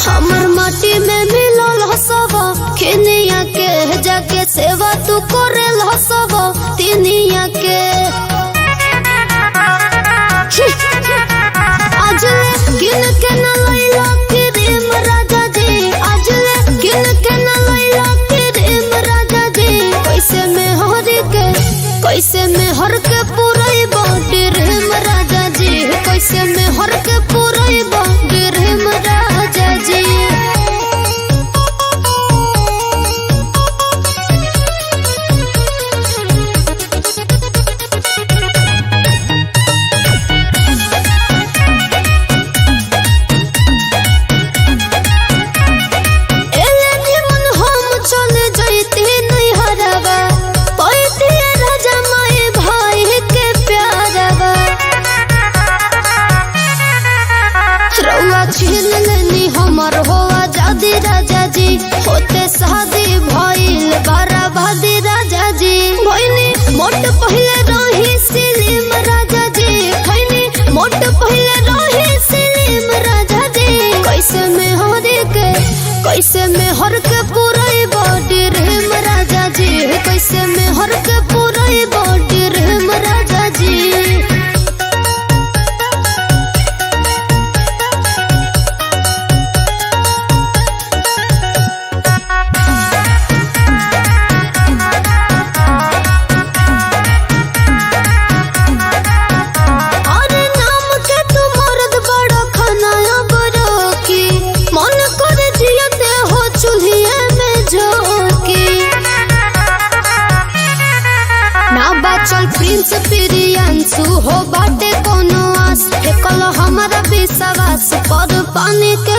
हमर माटी में मिलल हसवा खिनिया के जाके सेवा तू करेल हसवा तिनिया के आज गिन के न लैला क्रीम राजा जी, आज गिन के न लैला क्रीम राजा जी। कैसे में हर के पूरे बॉडी रेम राजा जी, कैसे में हर के पूरे बॉडी रेम राजा जी। हमर हो आजादी राजा जी, होते शादी भइल बराबादी राजा जी। भइनी मोट पहले रही सिलीम राजा जी, भइनी मोट पहले रही सिलीम राजा जी। कैसे में हर के पूरे बॉडी रेम राजा जी, कैसे में हर के पूरे बॉडी रेम राजा जी। चल प्रिंस प्रियांशु हो बाटे कोनो आस, फेकल हमारा विश्वास पर पानी के